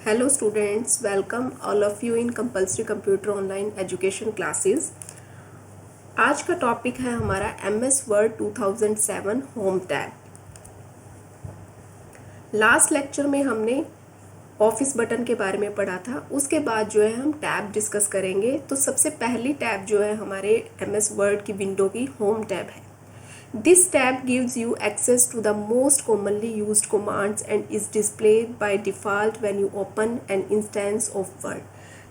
Hello students, welcome all of you in compulsory computer online education classes। आज का topic है हमारा MS Word 2007 home tab. Last lecture में हमने office button के बारे में पढ़ा था, उसके बाद जो है हम टैब डिस्कस करेंगे। तो सबसे पहली टैब जो है हमारे MS Word की विंडो की होम टैब है। This tab gives you access to the most commonly used commands and is displayed by default when you open an instance of Word।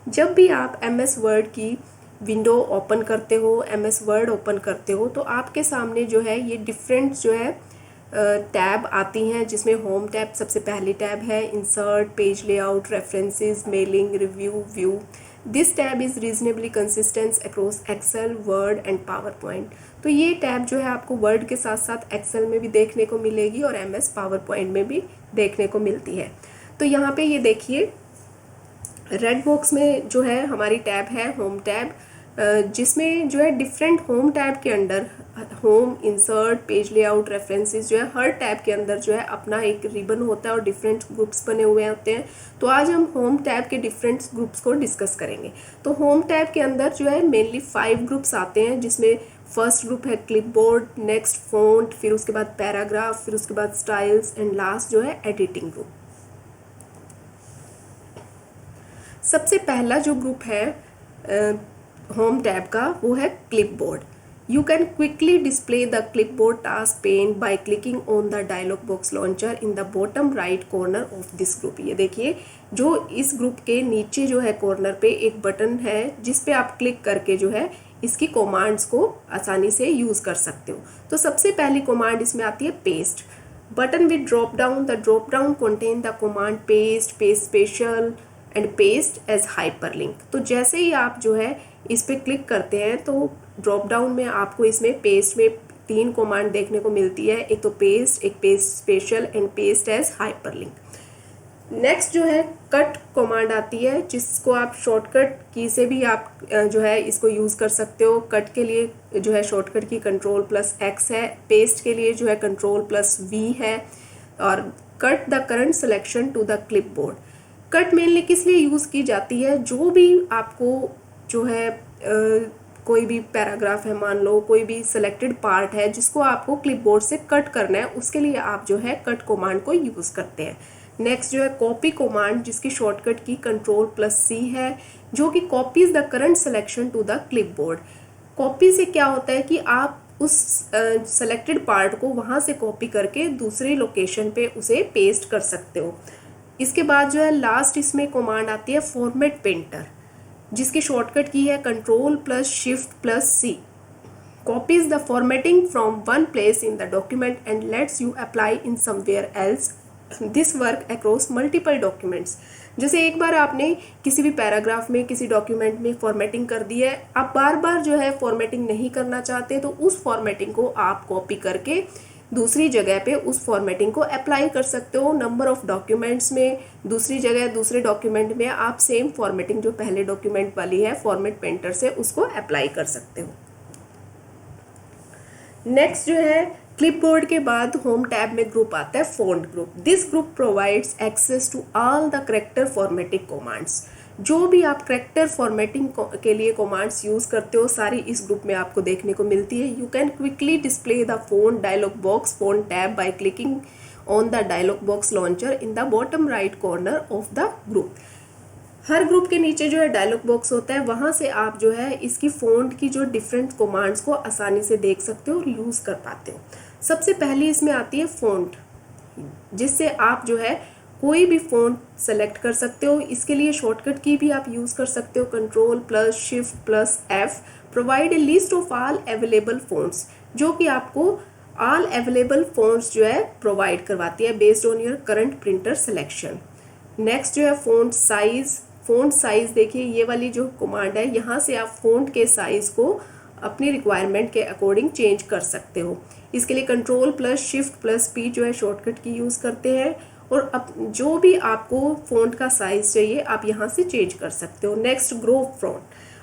जब भी आप MS Word की विंडो ओपन करते हो, MS Word open करते हो, तो आपके सामने जो है ये डिफरेंट जो है टैब आती हैं, जिसमें होम टैब सबसे पहली टैब है। Insert, page layout, references, mailing, review, view. This tab is reasonably consistent across Excel, Word and PowerPoint. तो ये टैब जो है आपको वर्ड के साथ साथ एक्सेल में भी देखने को मिलेगी और MS पावर पॉइंट में भी देखने को मिलती है। तो यहाँ पे ये देखिए रेड बॉक्स में जो है हमारी टैब है होम टैब, जिसमें जो है डिफरेंट होम टैब के under home, insert, page layout, references जो है हर टैब के अंदर जो है अपना एक रिबन होता है और डिफरेंट ग्रुप्स बने हुए होते हैं। तो आज हम होम टैब के डिफरेंट ग्रुप्स को डिस्कस करेंगे। तो होम टैब के अंदर जो है मेनली 5 ग्रुप्स आते हैं, जिसमें फर्स्ट ग्रुप है क्लिपबोर्ड, नेक्स्ट फॉन्ट, फिर उसके बाद पैराग्राफ, फिर उसके बाद स्टाइल्स एंड लास्ट जो है एडिटिंग ग्रुप। सबसे पहला जो ग्रुप है होम टैब का वो है clipboard. You can quickly display the clipboard task pane by clicking on the dialog box launcher in the bottom right corner of this group. ये देखिए जो इस ग्रुप के नीचे जो है कॉर्नर पे एक बटन है, जिस पे आप क्लिक करके जो है इसकी कमांड्स को आसानी से यूज़ कर सकते हो। तो सबसे पहली कमांड इसमें आती है paste. Button with drop down, the drop down contain the command paste, paste special and paste as hyperlink. तो जैसे ही आप जो है इस पर क्लिक करते हैं तो ड्रॉप डाउन में आपको इसमें पेस्ट में 3 कमांड देखने को मिलती है, एक तो पेस्ट, एक paste special and paste as hyperlink. Next जो है कट कमांड आती है, जिसको आप शॉर्टकट की से भी आप जो है इसको यूज़ कर सकते हो। कट के लिए जो है शॉर्टकट की Ctrl+X है, पेस्ट के लिए जो है Ctrl+V है, और cut the current selection to the clipboard. Cut mainly किस लिए यूज़ की जाती है, जो भी आपको जो है कोई भी पैराग्राफ है, मान लो कोई भी सिलेक्टेड पार्ट है जिसको आपको क्लिपबोर्ड से कट करना है, उसके लिए आप जो है कट कमांड को यूज़ करते हैं। नेक्स्ट जो है कॉपी कमांड, जिसकी शॉर्टकट की Ctrl+C है, जो कि copies the current selection to the clipboard. Copy से क्या होता है कि आप उस सेलेक्टेड पार्ट को वहाँ से कॉपी करके दूसरी लोकेशन पे उसे पेस्ट कर सकते हो। इसके बाद जो है लास्ट इसमें कमांड आती है फॉर्मेट पेंटर, जिसकी शॉर्टकट की है Ctrl+Shift+C। Copies the formatting from one place in the document and let's you apply in somewhere else this work across multiple documents. जैसे एक बार आपने किसी भी पैराग्राफ में, किसी डॉक्यूमेंट में फॉर्मेटिंग कर दी है, आप बार बार जो है फॉर्मेटिंग नहीं करना चाहते, तो उस फॉर्मेटिंग को आप कॉपी करके दूसरी जगह पे उस फॉर्मेटिंग को अप्लाई कर सकते हो। नंबर ऑफ डॉक्यूमेंट्स में दूसरी जगह दूसरे डॉक्यूमेंट में आप सेम फॉर्मेटिंग जो पहले डॉक्यूमेंट वाली है फॉर्मेट पेंटर से उसको अप्लाई कर सकते हो। नेक्स्ट जो है क्लिपबोर्ड के बाद होम टैब में ग्रुप आता है font group. This group provides access to all the character formatting commands. जो भी आप करेक्टर फॉर्मेटिंग के लिए कमांड्स यूज़ करते हो, सारी इस ग्रुप में आपको देखने को मिलती है। You can quickly display the font dialog box font tab by clicking on the dialog box launcher in the bottom right corner of the group. हर ग्रुप के नीचे जो है डायलॉग बॉक्स होता है, वहाँ से आप जो है इसकी फ़ॉन्ट की जो डिफरेंट कमांड्स को आसानी से देख सकते हो और यूज़ कर पाते हो। सबसे पहली इसमें आती है फ़ॉन्ट, जिससे आप जो है कोई भी फ़ॉन्ट सेलेक्ट कर सकते हो। इसके लिए शॉर्टकट की भी आप यूज़ कर सकते हो Ctrl+Shift+F। Provide a list of all available fonts, जो कि आपको ऑल अवेलेबल फ़ॉन्ट्स जो है प्रोवाइड करवाती है based on your current printer selection. Next जो है फ़ॉन्ट साइज़। फ़ॉन्ट साइज़ देखिए, ये वाली जो कमांड है, यहाँ से आप फ़ॉन्ट के साइज़ को अपनी रिक्वायरमेंट के अकॉर्डिंग चेंज कर सकते हो। इसके लिए Ctrl+Shift+P जो है शॉर्टकट की यूज़ करते हैं, और अब जो भी आपको फ़ॉन्ट का साइज़ चाहिए आप यहाँ से चेंज कर सकते हो। Next grow font.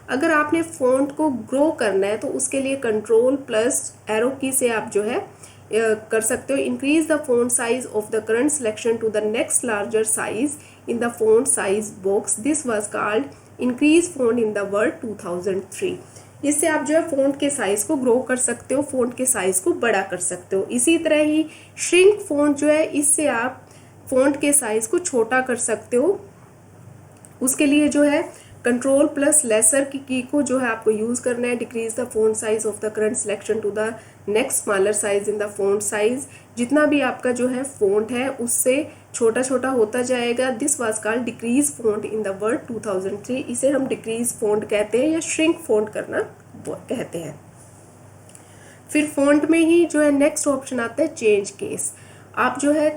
अगर आपने फ़ॉन्ट को ग्रो करना है तो उसके लिए Ctrl+ एरो की से आप जो है कर सकते हो। Increase the font size of the current selection to the next larger size in the font size box, this was called increase font in the Word 2003। इससे आप जो है फ़ॉन्ट के साइज़ को ग्रो कर सकते हो, फ़ॉन्ट के साइज़ को बड़ा कर सकते हो। इसी तरह ही श्रिंक फ़ॉन्ट जो है, इससे आप फ़ॉन्ट के साइज़ को छोटा कर सकते हो। उसके लिए जो है कंट्रोल प्लस लेसर की को जो है आपको यूज़ करना है। Decrease the font size of the current selection to the next smaller size in the font size. जितना भी आपका जो है फ़ॉन्ट है उससे छोटा छोटा होता जाएगा। This was called decrease font in the Word 2003। इसे हम डिक्रीज फॉन्ट कहते हैं या श्रिंक फॉन्ट करना कहते हैं। फिर फॉन्ट में ही जो है नेक्स्ट ऑप्शन आता है चेंज केस। आप जो है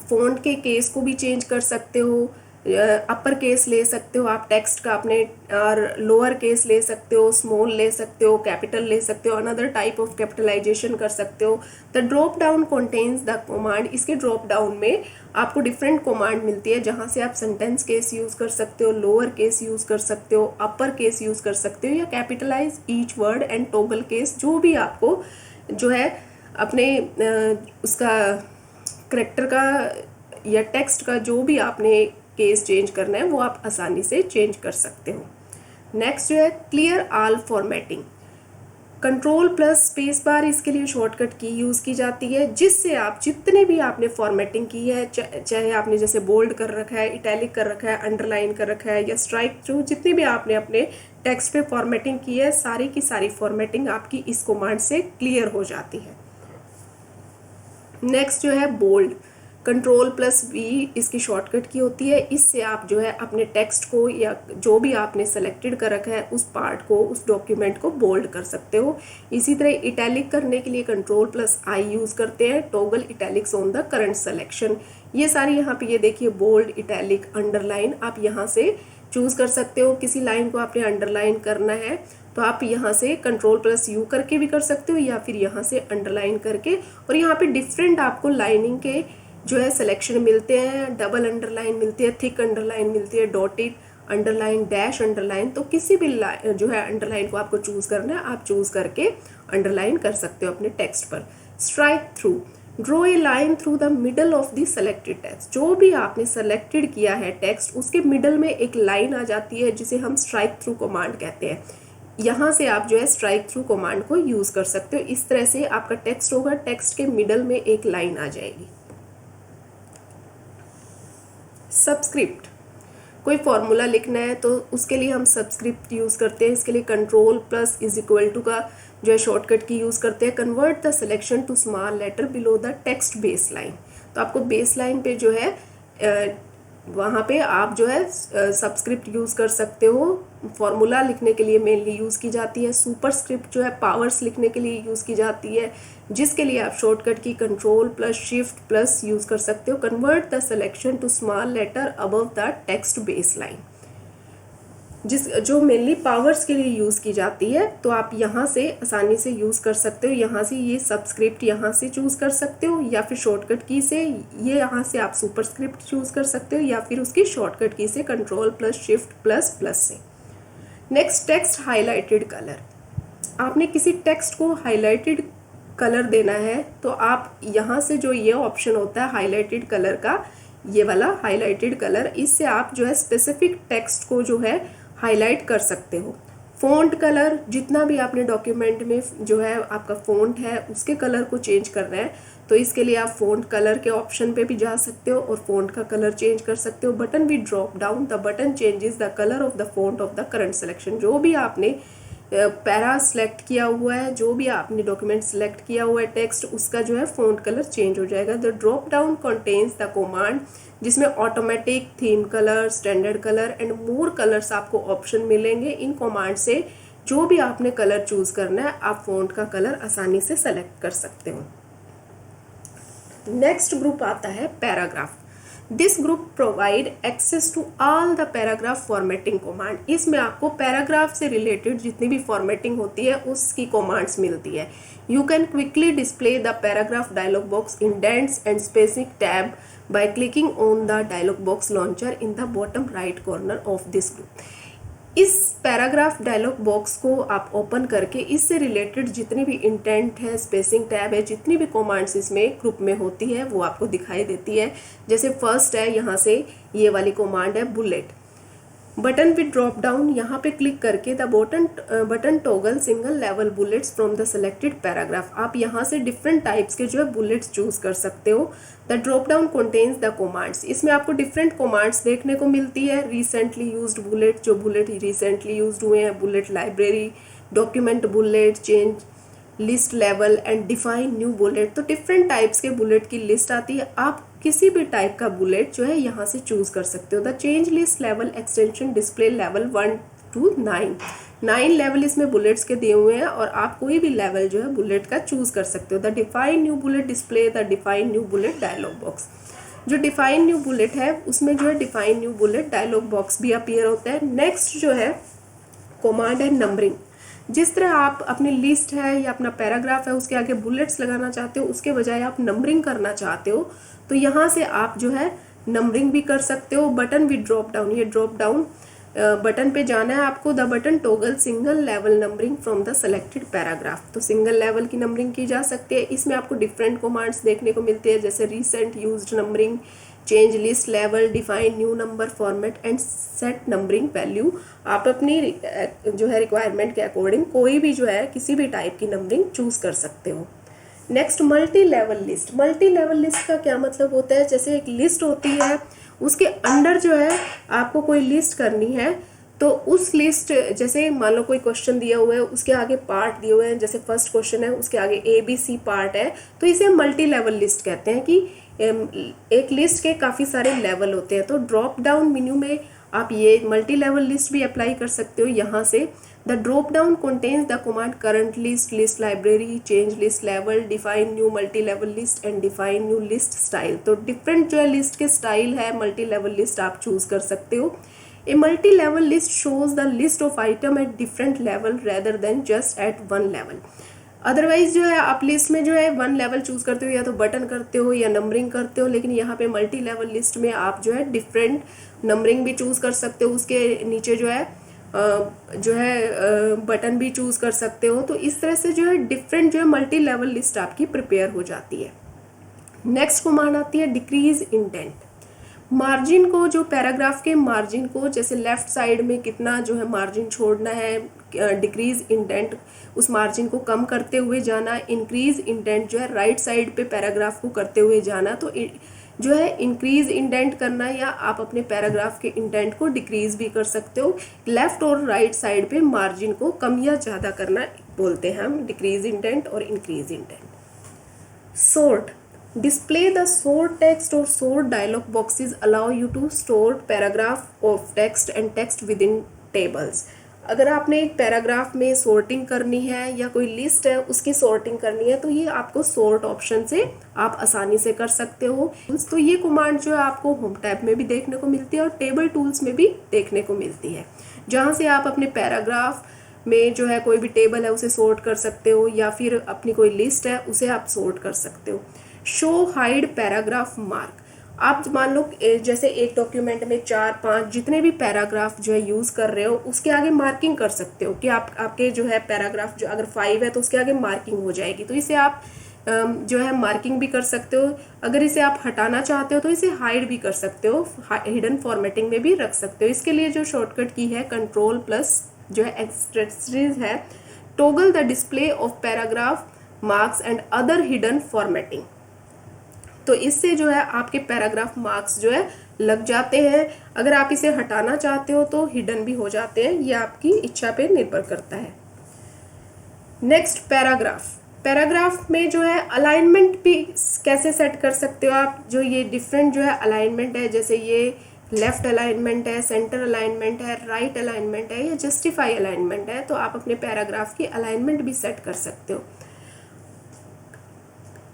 फॉन्ट के केस को भी चेंज कर सकते हो। अपर केस ले सकते हो आप टेक्स्ट का अपने, और लोअर केस ले सकते हो, स्मॉल ले सकते हो, कैपिटल ले सकते हो, अनदर टाइप ऑफ कैपिटलाइजेशन कर सकते हो। The drop down contains the command. इसके ड्रॉप डाउन में आपको डिफरेंट कमांड मिलती है जहाँ से आप सेंटेंस केस यूज़ कर सकते हो, लोअर केस यूज़ कर सकते हो, अपर केस यूज़ कर सकते हो, या capitalize each word and toggle case. जो भी आपको जो है अपने उसका करेक्टर का या टेक्स्ट का जो भी आपने केस चेंज करना है वो आप आसानी से चेंज कर सकते हो। नेक्स्ट जो है clear all formatting. Control plus space bar इसके लिए शॉर्टकट की यूज़ की जाती है, जिससे आप जितने भी आपने फॉर्मेटिंग की है, चाहे आपने जैसे बोल्ड कर रखा है, इटैलिक कर रखा है, अंडरलाइन कर रखा है या स्ट्राइक थ्रू, जितनी भी आपने अपने टेक्स्ट पे फॉर्मेटिंग की है, सारी की सारी फॉर्मेटिंग आपकी इस कमांड से क्लियर हो जाती है। नेक्स्ट जो है बोल्ड। कंट्रोल प्लस वी इसकी शॉर्टकट की होती है। इससे आप जो है अपने टेक्स्ट को या जो भी आपने सेलेक्टेड कर रखा है उस पार्ट को, उस डॉक्यूमेंट को बोल्ड कर सकते हो। इसी तरह इटैलिक करने के लिए कंट्रोल प्लस आई यूज़ करते हैं। Toggle italics on the current selection. ये सारी यहाँ पे ये देखिए बोल्ड, इटैलिक, अंडरलाइन आप यहाँ से चूज़ कर सकते हो। किसी लाइन को आपने अंडरलाइन करना है तो आप यहाँ से कंट्रोल प्लस यू करके भी कर सकते हो, या फिर यहाँ से अंडरलाइन करके। और यहाँ पे डिफरेंट आपको लाइनिंग के जो है सिलेक्शन मिलते हैं। डबल अंडरलाइन मिलती है, थिक अंडरलाइन मिलती है, डॉटेड अंडरलाइन, डैश अंडरलाइन। तो किसी भी जो है अंडरलाइन को आपको चूज़ करना है, आप चूज़ करके अंडरलाइन कर सकते हो अपने टेक्स्ट पर। Strike through. Draw a line through the middle of the selected text. जो भी आपने सेलेक्टेड किया है टेक्स्ट, उसके मिडल में एक लाइन आ जाती है जिसे हम स्ट्राइक थ्रू कमांड कहते हैं। यहाँ से आप जो है स्ट्राइक थ्रू कमांड को यूज़ कर सकते हो। इस तरह से आपका टेक्स्ट होगा, टेक्स्ट के मिडल में एक लाइन आ जाएगी। सबस्क्रिप्ट। कोई फॉर्मूला लिखना है तो उसके लिए हम सबस्क्रिप्ट यूज़ करते हैं। इसके लिए control plus is equal to का जो है शॉर्टकट की यूज़ करते हैं। Convert the selection to small letter below the text base line. तो आपको बेस लाइन पे जो है वहाँ पे आप जो है सबस्क्रिप्ट यूज़ कर सकते हो। फॉर्मूला लिखने के लिए मेनली यूज़ की जाती है। सुपरस्क्रिप्ट जो है पावर्स लिखने के लिए यूज़ की जाती है, जिसके लिए आप शॉर्टकट की control plus shift plus use कर सकते हो। Convert the selection to small letter above the text base line, जो मेनली पावर्स के लिए यूज़ की जाती है। तो आप यहाँ से आसानी से यूज़ कर सकते हो। यहाँ से ये सबस्क्रिप्ट यहाँ से चूज़ कर सकते हो, या फिर शॉर्टकट की से ये यहाँ से आप सुपरस्क्रिप्ट चूज़ कर सकते हो, या फिर उसकी शॉर्टकट की से control plus shift plus plus से। Next text highlighted colour. आपने किसी टेक्स्ट को हाईलाइटेड कलर देना है तो आप यहाँ से जो ये ऑप्शन होता है हाईलाइटेड कलर का, ये वाला हाईलाइटेड कलर, इससे आप जो है स्पेसिफिक टेक्स्ट को जो है हाईलाइट कर सकते हो। फ़ॉन्ट कलर, जितना भी आपने डॉक्यूमेंट में जो है आपका फ़ॉन्ट है उसके कलर को चेंज करना है तो इसके लिए आप फ़ॉन्ट कलर के ऑप्शन पे भी जा सकते हो और फ़ॉन्ट का कलर चेंज कर सकते हो। बटन भी drop down, the button changes the colour of the font of the current selection. जो भी आपने पैरा सेलेक्ट किया हुआ है, जो भी आपने डॉक्यूमेंट सेलेक्ट किया हुआ है टेक्स्ट, उसका जो है फ़ॉन्ट कलर चेंज हो जाएगा। The drop down contains the command, जिसमें automatic, theme colour, standard colour and more colours आपको ऑप्शन मिलेंगे। इन कमांड से जो भी आपने कलर चूज़ करना है आप फ़ॉन्ट का कलर आसानी से सेलेक्ट कर सकते हो। नेक्स्ट ग्रुप आता है paragraph. This group provide access to all the paragraph formatting command. इसमें आपको पैराग्राफ से रिलेटेड जितनी भी फॉर्मेटिंग होती है उसकी कमांड्स मिलती है। You can quickly display the paragraph dialog box indents and spacing tab by clicking on the dialog box launcher in the bottom right corner of this group. इस paragraph dialog box को आप open करके इससे related जितनी भी intent है, spacing tab है, जितनी भी कमांड्स इसमें ग्रुप में होती है वो आपको दिखाई देती है। जैसे फर्स्ट है, यहाँ से ये वाली कमांड है bullet. Button with drop down, यहाँ पे क्लिक करके the button toggle single level bullets from the selected paragraph. आप यहाँ से डिफरेंट टाइप्स के जो है बुलेट्स चूज कर सकते हो। The drop down contains the commands, इसमें आपको डिफरेंट कमांड्स देखने को मिलती है। रिसेंटली यूज्ड बुलेट, जो बुलेट रिसेंटली यूज्ड हुए हैं, bullet library, document bullet, change list level and define new bullet. तो डिफरेंट टाइप्स के बुलेट की लिस्ट आती है। आप किसी भी टाइप का बुलेट जो है यहाँ से चूज कर सकते हो। The change list level extension display level 1 to 9 level इसमें बुलेट्स के दिए हुए हैं और आप कोई भी लेवल जो है बुलेट का चूज कर सकते हो। The define new bullet display the define new bullet dialog box, जो डिफाइन न्यू बुलेट है उसमें जो है define new bullet dialog box भी अपीयर होता है। नेक्स्ट जो है कमांड है नंबरिंग। जिस तरह आप अपनी लिस्ट है या अपना पैराग्राफ है उसके आगे बुलेट्स लगाना चाहते हो, उसके बजाय आप नंबरिंग करना चाहते हो, तो यहाँ से आप जो है नंबरिंग भी कर सकते हो। बटन विद ड्रॉप डाउन, ये ड्रॉप डाउन बटन पे जाना है आपको। The button toggle single level numbering from the selected paragraph, तो सिंगल लेवल की नंबरिंग की जा सकती है। इसमें आपको डिफरेंट कमांड्स देखने को मिलते हैं, जैसे recent used numbering, change list level, define new number format and set numbering value. आप अपनी जो है रिक्वायरमेंट के अकॉर्डिंग कोई भी जो है किसी भी टाइप की नंबरिंग चूज कर सकते हो। Next multi level list. Multi level list का क्या मतलब होता है, जैसे एक लिस्ट होती है उसके अंदर जो है आपको कोई लिस्ट करनी है, तो उस लिस्ट, जैसे मान लो कोई क्वेश्चन दिया हुआ है उसके आगे पार्ट दिए हुए हैं, जैसे फर्स्ट क्वेश्चन है उसके आगे ABC पार्ट है, तो इसे मल्टी लेवल लिस्ट कहते हैं कि एक लिस्ट के काफ़ी सारे लेवल होते हैं। तो ड्रॉप डाउन मेन्यू में आप ये मल्टी लेवल लिस्ट भी अप्लाई कर सकते हो। यहाँ से the drop down contains the command current list, list library, change list level, define new multi level list and define new list style. तो डिफरेंट जो है लिस्ट के स्टाइल है, मल्टी लेवल लिस्ट आप चूज कर सकते हो। A multi level list shows the list of item at different level rather than just at one level. Otherwise जो है आप लिस्ट में जो है वन लेवल चूज करते हो, या तो बटन करते हो या नंबरिंग करते हो, लेकिन यहाँ पे मल्टी लेवल लिस्ट में आप जो है डिफरेंट नंबरिंग भी चूज कर सकते हो, उसके नीचे जो है बटन भी चूज कर सकते हो। तो इस तरह से जो है डिफरेंट जो है मल्टी लेवल लिस्ट आपकी प्रिपेयर हो जाती है। नेक्स्ट कमांड आती है डिक्रीज इंडेंट। मार्जिन को, जो पैराग्राफ के मार्जिन को, जैसे लेफ्ट साइड में कितना जो है मार्जिन छोड़ना है, डिक्रीज इंडेंट उस मार्जिन को कम करते हुए जाना, इंक्रीज इंडेंट जो है राइट साइड पे पैराग्राफ को करते हुए जाना। तो जो है इंक्रीज इंडेंट करना, या आप अपने पैराग्राफ के इंडेंट को डिक्रीज भी कर सकते हो। लेफ्ट और राइट साइड पे मार्जिन को कम या ज़्यादा करना बोलते हैं हम डिक्रीज इंडेंट और increase indent. Sort, display the sort text or sort dialog boxes allow you to store paragraph of text and text within tables। अगर आपने एक पैराग्राफ में सॉर्टिंग करनी है या कोई लिस्ट है उसकी सॉर्टिंग करनी है, तो ये आपको सॉर्ट ऑप्शन से आप आसानी से कर सकते हो। तो ये कमांड जो है आपको होम टैब में भी देखने को मिलती है और टेबल टूल्स में भी देखने को मिलती है, जहाँ से आप अपने पैराग्राफ में जो है कोई भी टेबल है उसे सॉर्ट कर सकते हो, या फिर अपनी कोई लिस्ट है उसे आप सॉर्ट कर सकते हो। शो हाइड पैराग्राफ मार्क, आप मान लो जैसे एक डॉक्यूमेंट में 4-5 जितने भी पैराग्राफ जो है यूज़ कर रहे हो उसके आगे मार्किंग कर सकते हो कि आपके जो है पैराग्राफ जो अगर 5 है तो उसके आगे मार्किंग हो जाएगी, तो इसे आप जो है मार्किंग भी कर सकते हो। अगर इसे आप हटाना चाहते हो तो इसे हाइड भी कर सकते हो, हिडन फॉर्मेटिंग में भी रख सकते हो। इसके लिए जो शॉर्टकट की है Ctrl+ जो है एक्सट्रेस है, toggle the display of paragraph marks and other hidden formatting. तो इससे जो है आपके पैराग्राफ मार्क्स जो है लग जाते हैं। अगर आप इसे हटाना चाहते हो तो हिडन भी हो जाते हैं, ये आपकी इच्छा पे निर्भर करता है। नेक्स्ट पैराग्राफ में जो है अलाइनमेंट भी कैसे सेट कर सकते हो आप। जो ये डिफरेंट जो है अलाइनमेंट है, जैसे ये लेफ्ट अलाइनमेंट है, सेंटर अलाइनमेंट है, राइट अलाइनमेंट है या जस्टिफाई अलाइनमेंट है, तो आप अपने पैराग्राफ की अलाइनमेंट भी सेट कर सकते हो।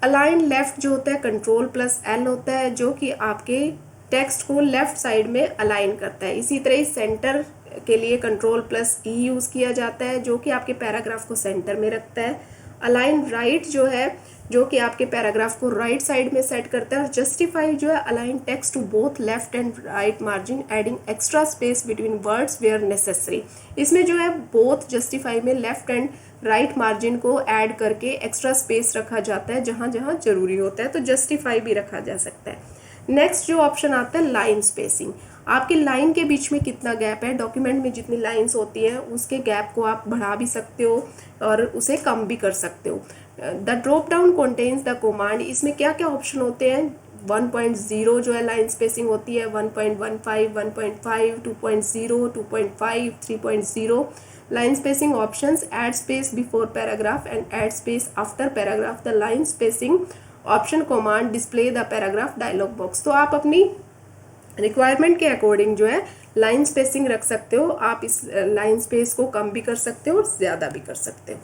अलाइन लेफ्ट जो होता है Ctrl+L होता है, जो कि आपके टेक्स्ट को लेफ्ट साइड में अलाइन करता है। इसी तरह सेंटर के लिए Ctrl+E यूज़ किया जाता है, जो कि आपके पैराग्राफ को सेंटर में रखता है। अलाइन राइट जो है जो कि आपके पैराग्राफ को राइट साइड में सेट करता है। और जस्टिफाई जो है align text to both left and right margin adding extra space between words where necessary. इसमें जो है बोथ जस्टिफाई में लेफ्ट एंड राइट मार्जिन को ऐड करके एक्स्ट्रा स्पेस रखा जाता है जहाँ जहाँ जरूरी होता है, तो जस्टिफाई भी रखा जा सकता है। नेक्स्ट जो ऑप्शन आता है लाइन स्पेसिंग। आपके लाइन के बीच में कितना गैप है, डॉक्यूमेंट में जितनी लाइंस होती हैं उसके गैप को आप बढ़ा भी सकते हो और उसे कम भी कर सकते हो। The drop down contains the command, इसमें क्या क्या ऑप्शन होते हैं। 1.0 जो है लाइन स्पेसिंग होती है, 1.15, 1.5, 2.0, 2.5, 3.0 line spacing options. Add space before paragraph and add space after paragraph. The line spacing option command display the paragraph dialog box. तो आप अपनी रिक्वायरमेंट के अकॉर्डिंग जो है लाइन स्पेसिंग रख सकते हो। आप इस लाइन स्पेस को कम भी कर सकते हो और ज़्यादा भी कर सकते हो।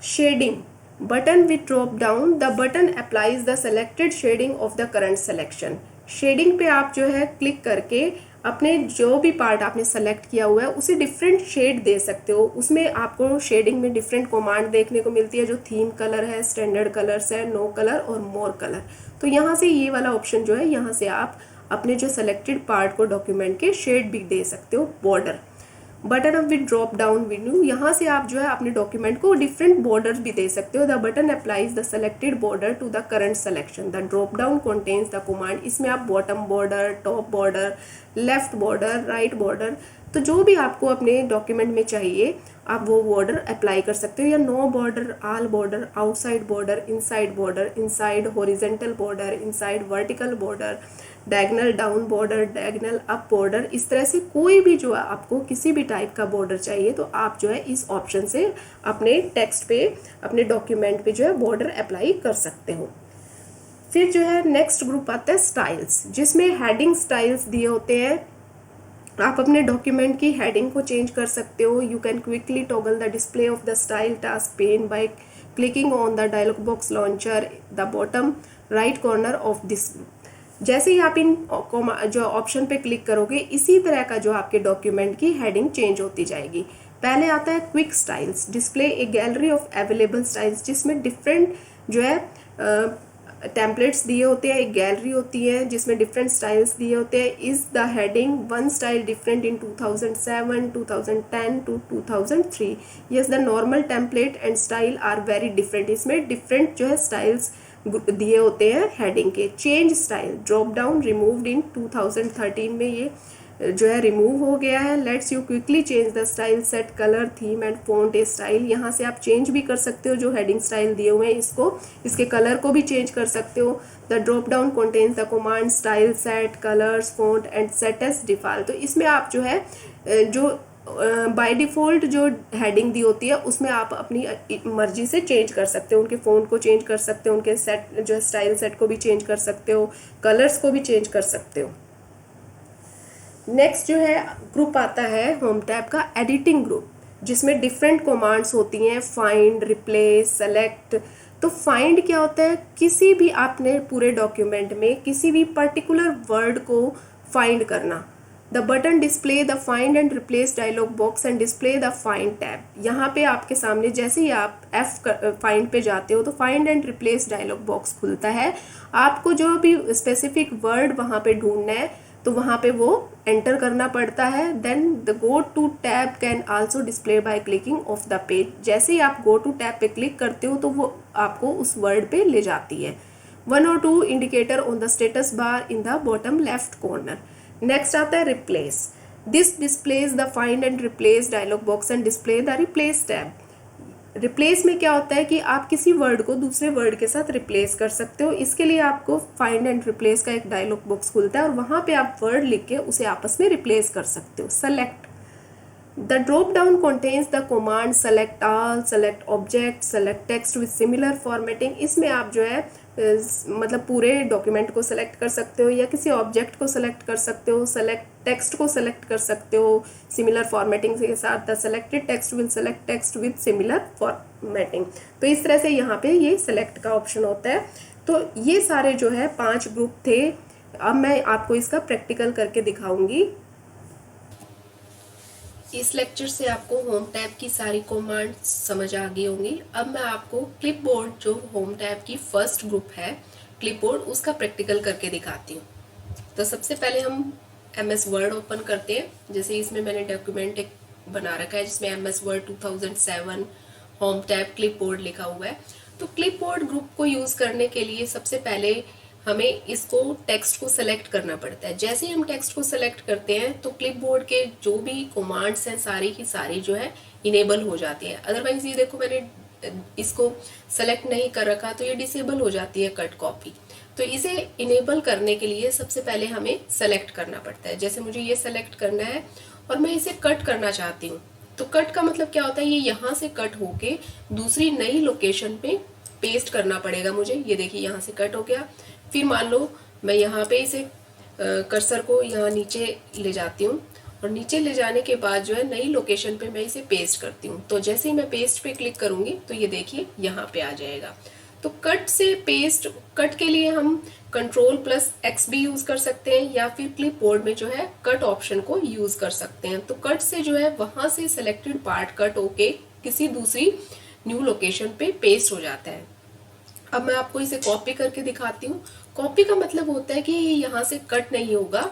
Shading button with drop down, the button applies the selected shading of the current selection. Shading पे आप जो है क्लिक करके अपने जो भी पार्ट आपने सेलेक्ट किया हुआ है उसे डिफरेंट शेड दे सकते हो। उसमें आपको शेडिंग में डिफरेंट कमांड देखने को मिलती है, जो थीम कलर है, स्टैंडर्ड कलर्स है, नो कलर और मोर कलर। तो यहाँ से ये वाला ऑप्शन जो है, यहाँ से आप अपने जो सेलेक्टेड पार्ट को डॉक्यूमेंट के शेड भी दे सकते हो। बॉर्डर बटन अब विद ड्रॉप डाउन मेन्यू, यहाँ से आप जो है अपने डॉक्यूमेंट को डिफरेंट बॉर्डर भी दे सकते हो। The button applies the selected border to the current selection. The drop down contains the command, इसमें आप bottom border, top border, left border, right border, तो जो भी आपको अपने डॉक्यूमेंट में चाहिए आप वो बॉर्डर अप्लाई कर सकते हो। या no border, all border, outside border, inside horizontal border, inside vertical border, diagonal down border, diagonal up border. इस तरह से कोई भी जो है आपको किसी भी टाइप का बॉर्डर चाहिए तो आप जो है इस ऑप्शन से अपने टेक्स्ट पे, अपने डॉक्यूमेंट पे जो है बॉर्डर अप्लाई कर सकते हो। फिर जो है नेक्स्ट ग्रुप आता है स्टाइल्स, जिसमें हेडिंग स्टाइल्स दिए होते हैं। आप अपने डॉक्यूमेंट की हेडिंग को चेंज कर सकते हो। You can quickly toggle the display of the style task pane by clicking on the dialog box launcher the bottom right corner of this group. जैसे ही आप इन जो ऑप्शन पे क्लिक करोगे, इसी तरह का जो आपके डॉक्यूमेंट की हेडिंग चेंज होती जाएगी। पहले आता है quick styles, display A gallery of available styles, जिसमें डिफरेंट जो है टेम्पलेट्स दिए होते हैं। एक गैलरी होती है जिसमें डिफरेंट स्टाइल्स दिए होते हैं। Is the heading one style different in 2007, 2010 to 2003। Yes, the normal template and style are very different. इसमें डिफरेंट जो है स्टाइल्स दिए होते हैं हेडिंग के। Change style drop down removed in 2013 में ये जो है रिमूव हो गया है। Lets you quickly change the style, set colour, theme and font a style. यहाँ से आप चेंज भी कर सकते हो जो हेडिंग स्टाइल दिए हुए हैं, इसके कलर को भी चेंज कर सकते हो। The drop down contains the command style, set colours, font and set as default. तो इसमें आप जो है जो बाय डिफ़ॉल्ट जो हेडिंग दी होती है उसमें आप अपनी मर्जी से चेंज कर सकते हो। उनके फ़ॉन्ट को चेंज कर सकते हो, उनके सेट जो स्टाइल सेट को भी चेंज कर सकते हो, कलर्स को भी चेंज कर सकते हो। नेक्स्ट जो है ग्रुप आता है होम टैब का एडिटिंग ग्रुप, जिसमें डिफरेंट कमांड्स होती हैं, फाइंड, रिप्लेस, सेलेक्ट। तो फाइंड क्या होता है, किसी भी आपने पूरे डॉक्यूमेंट में किसी भी पर्टिकुलर वर्ड को फाइंड करना। The button display the find and replace dialog box and display the find tab. यहाँ पे आपके सामने जैसे ही आप फाइंड पे जाते हो तो find and replace dialog box खुलता है। आपको जो भी स्पेसिफिक वर्ड वहाँ पे ढूंढना है तो वहाँ पे वो एंटर करना पड़ता है। Then the go to tab can also display by clicking of the page. जैसे ही आप गो टू टैब पे क्लिक करते हो तो वो आपको उस वर्ड पे ले जाती है। 1 or 2 indicator on the status bar in the bottom left corner. Next आता है replace, this displays the find and replace dialog box and display the replace tab. Replace में क्या होता है कि आप किसी वर्ड को दूसरे वर्ड के साथ रिप्लेस कर सकते हो। इसके लिए आपको फाइंड एंड रिप्लेस का एक डायलॉग बॉक्स खुलता है और वहाँ पे आप वर्ड लिख के उसे आपस में रिप्लेस कर सकते हो। Select, the drop down contains the command select all, select object, select text with similar formatting. इसमें आप जो है मतलब पूरे डॉक्यूमेंट को सेलेक्ट कर सकते हो या किसी ऑब्जेक्ट को सेलेक्ट कर सकते हो, सेलेक्ट टेक्स्ट को सेलेक्ट कर सकते हो सिमिलर फॉर्मेटिंग के साथ। The selected text will select text with similar formatting. तो इस तरह से यहाँ पे ये सेलेक्ट का ऑप्शन होता है। तो ये सारे जो है 5 ग्रुप थे। अब मैं आपको इसका प्रैक्टिकल करके दिखाऊंगी। इस लेक्चर से आपको होम टैब की सारी कमांड्स समझ आ गई होंगी। अब मैं आपको क्लिपबोर्ड जो होम टैब की फर्स्ट ग्रुप है क्लिपबोर्ड, उसका प्रैक्टिकल करके दिखाती हूँ। तो सबसे पहले हम MS वर्ड ओपन करते हैं। जैसे इसमें मैंने डॉक्यूमेंट एक बना रखा है जिसमें MS word 2007 home tab clipboard लिखा हुआ है। तो क्लिपबोर्ड ग्रुप को यूज़ करने के लिए सबसे पहले हमें इसको टेक्स्ट को सेलेक्ट करना पड़ता है। जैसे ही हम टेक्स्ट को सेलेक्ट करते हैं तो क्लिपबोर्ड के जो भी कमांड्स हैं सारी की सारी जो है इनेबल हो जाती है। अदरवाइज ये देखो मैंने इसको सेलेक्ट नहीं कर रखा तो ये डिसेबल हो जाती है कट कॉपी। तो इसे इनेबल करने के लिए सबसे पहले हमें सेलेक्ट करना पड़ता है। जैसे मुझे ये सेलेक्ट करना है और मैं इसे कट करना चाहती हूँ, तो कट का मतलब क्या होता है, ये यहाँ से कट होके दूसरी नई लोकेशन पे पेस्ट करना पड़ेगा मुझे। ये देखिए यहाँ से कट हो गया। फिर मान लो मैं यहाँ पे इसे कर्सर को यहाँ नीचे ले जाती हूँ और नीचे ले जाने के बाद जो है नई लोकेशन पे मैं इसे पेस्ट करती हूँ। तो जैसे ही मैं पेस्ट पे क्लिक करूंगी तो ये देखिए यहाँ पे आ जाएगा। तो कट से पेस्ट, कट के लिए हम Ctrl+X भी यूज कर सकते हैं या फिर क्लिपबोर्ड में जो है कट ऑप्शन को यूज कर सकते हैं। तो कट से जो है वहां से सिलेक्टेड पार्ट कट होके किसी दूसरी न्यू लोकेशन पे पेस्ट हो जाता है। अब मैं आपको इसे कॉपी करके दिखाती हूँ। कॉपी का मतलब होता है कि ये यहाँ से कट नहीं होगा,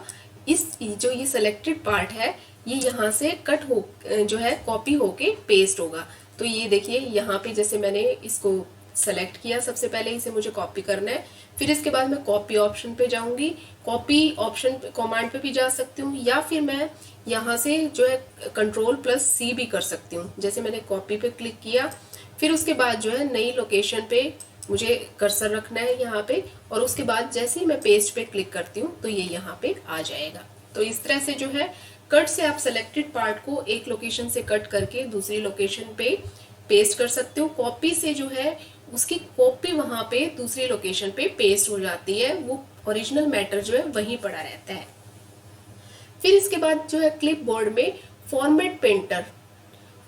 इस जो ये सिलेक्टेड पार्ट है ये यहाँ से कट हो जो है कॉपी होके पेस्ट होगा। तो ये देखिए यहाँ पे जैसे मैंने इसको सेलेक्ट किया, सबसे पहले इसे मुझे कॉपी करना है। फिर इसके बाद मैं कॉपी ऑप्शन पे जाऊंगी। कॉपी ऑप्शन कमांड पे भी जा सकती हूँ या फिर मैं यहाँ से जो है Ctrl+C भी कर सकती हूँ। जैसे मैंने कॉपी पे क्लिक किया, फिर उसके बाद जो है नई लोकेशन पे मुझे कर्सर रखना है यहाँ पे, और उसके बाद जैसे ही मैं पेस्ट पे क्लिक करती हूँ तो ये यहाँ पे आ जाएगा। तो इस तरह से जो है कट से आप सेलेक्टेड पार्ट को एक लोकेशन से कट करके दूसरी लोकेशन पे पेस्ट कर सकते हो। कॉपी से जो है उसकी कॉपी वहां पे दूसरी लोकेशन पे पेस्ट हो जाती है, वो ओरिजिनल मैटर जो है वहीं पड़ा रहता है। फिर इसके बाद जो है क्लिपबोर्ड में फॉर्मेट पेंटर,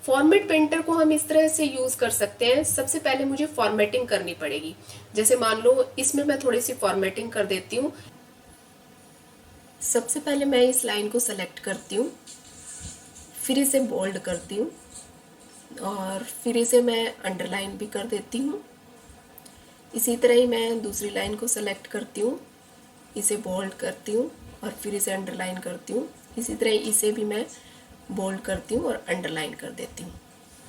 फॉर्मेट पेंटर को हम इस तरह से यूज कर सकते हैं। सबसे पहले मुझे फॉर्मेटिंग करनी पड़ेगी। जैसे मान लो इसमें मैं थोड़ी सी फॉर्मेटिंग कर देती हूँ। सबसे पहले मैं इस लाइन को सेलेक्ट करती हूँ, फिर इसे बोल्ड करती हूँ और फिर इसे मैं अंडरलाइन भी कर देती हूँ। इसी तरह ही मैं दूसरी लाइन को सेलेक्ट करती हूँ, इसे बोल्ड करती हूँ और फिर इसे अंडरलाइन करती हूँ। इसी तरह इसे भी मैं बोल्ड करती हूँ और अंडरलाइन कर देती हूँ।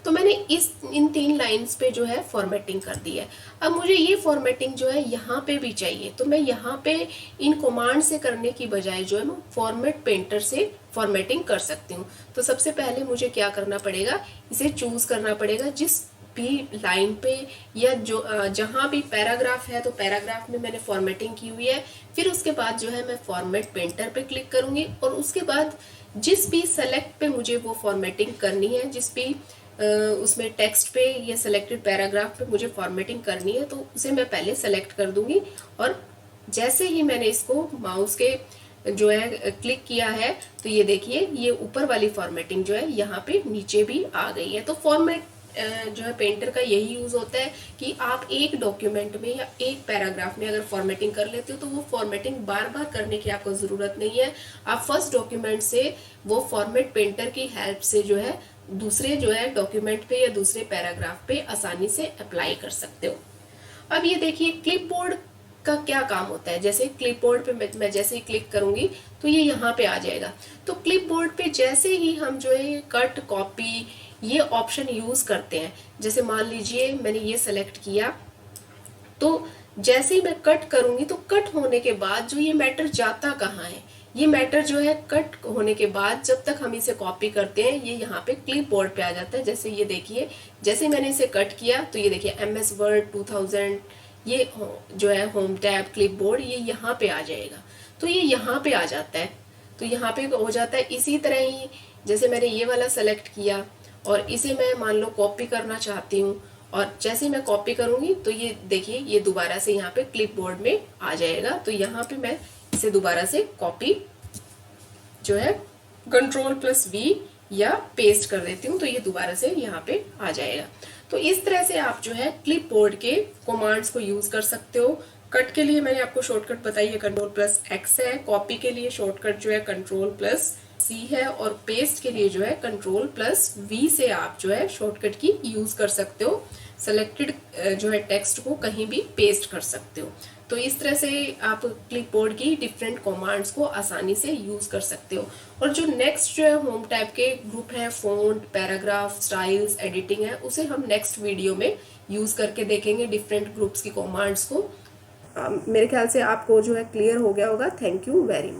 तो मैंने इन 3 लाइंस पे जो है फॉर्मेटिंग कर दी है। अब मुझे ये फॉर्मेटिंग जो है यहाँ पे भी चाहिए, तो मैं यहाँ पे इन कमांड से करने की बजाय जो है मैं फॉर्मेट पेंटर से फॉर्मेटिंग कर सकती हूँ। तो सबसे पहले मुझे क्या करना पड़ेगा, इसे चूज करना पड़ेगा। जिस भी लाइन पे या जो जहाँ भी पैराग्राफ है तो पैराग्राफ में मैंने फॉर्मेटिंग की हुई है। फिर उसके बाद जो है मैं फॉर्मेट पेंटर पे क्लिक करूंगी और उसके बाद जिस भी सेलेक्ट पे मुझे वो फॉर्मेटिंग करनी है, जिस भी उसमें टेक्स्ट पे या सिलेक्टेड पैराग्राफ पे मुझे फॉर्मेटिंग करनी है, तो उसे मैं पहले सेलेक्ट कर दूंगी। और जैसे ही मैंने इसको माउस के जो है क्लिक किया है तो ये देखिए ये ऊपर वाली फॉर्मेटिंग जो है यहाँ पे नीचे भी आ गई है। तो फॉर्मेट जो है पेंटर का यही यूज होता है कि आप एक डॉक्यूमेंट में या एक पैराग्राफ में अगर फॉर्मेटिंग कर लेते हो तो वो फॉर्मेटिंग बार बार करने की आपको जरूरत नहीं है। आप फर्स्ट डॉक्यूमेंट से वो फॉर्मेट पेंटर की हेल्प से जो है दूसरे जो है डॉक्यूमेंट पे या दूसरे पैराग्राफ पे आसानी से अप्लाई कर सकते हो। अब ये देखिए क्लिपबोर्ड का क्या काम होता है। जैसे क्लिपबोर्ड पे मैं जैसे ही क्लिक करूंगी तो ये यहाँ पे आ जाएगा। तो क्लिपबोर्ड पे जैसे ही हम जो है कट कॉपी ये ऑप्शन यूज करते हैं, जैसे मान लीजिए मैंने ये सेलेक्ट किया, तो जैसे ही मैं कट करूंगी तो कट होने के बाद जो ये मैटर जाता कहाँ है, ये मैटर जो है कट होने के बाद जब तक हम इसे कॉपी करते हैं ये यहाँ पे क्लिपबोर्ड पे आ जाता है। जैसे ये देखिए जैसे मैंने इसे कट किया तो ये देखिए MS वर्ड 2000 ये जो है होम टैब क्लिपबोर्ड ये यहाँ पे आ जाएगा। तो ये यहाँ पे आ जाता है, तो यहाँ पे हो जाता है। इसी तरह ही जैसे मैंने ये वाला सेलेक्ट किया और इसे मैं मान लो कॉपी करना चाहती हूँ, और जैसे मैं कॉपी करूंगी तो ये देखिए ये दोबारा से यहाँ पे क्लिपबोर्ड में आ जाएगा। तो यहाँ पे मैं इसे दोबारा से कॉपी जो है Ctrl+V या पेस्ट कर देती हूँ, तो ये दोबारा से यहाँ पे आ जाएगा। तो इस तरह से आप जो है क्लिपबोर्ड के कमांड्स को यूज कर सकते हो। कट के लिए मैंने आपको शॉर्टकट बताई है Ctrl+X है, कॉपी के लिए शॉर्टकट जो है Ctrl+ सी है, और पेस्ट के लिए जो है Ctrl+V से आप जो है शॉर्टकट की यूज कर सकते हो। सेलेक्टेड जो है टेक्स्ट को कहीं भी पेस्ट कर सकते हो। तो इस तरह से आप क्लिपबोर्ड की डिफरेंट कमांड्स को आसानी से यूज कर सकते हो। और जो नेक्स्ट जो है होम टैब के ग्रुप है, फॉन्ट, पैराग्राफ, स्टाइल्स, एडिटिंग है, उसे हम नेक्स्ट वीडियो में यूज करके देखेंगे डिफरेंट ग्रुप्स की कमांड्स को। मेरे ख्याल से आपको जो है क्लियर हो गया होगा। Thank you very much.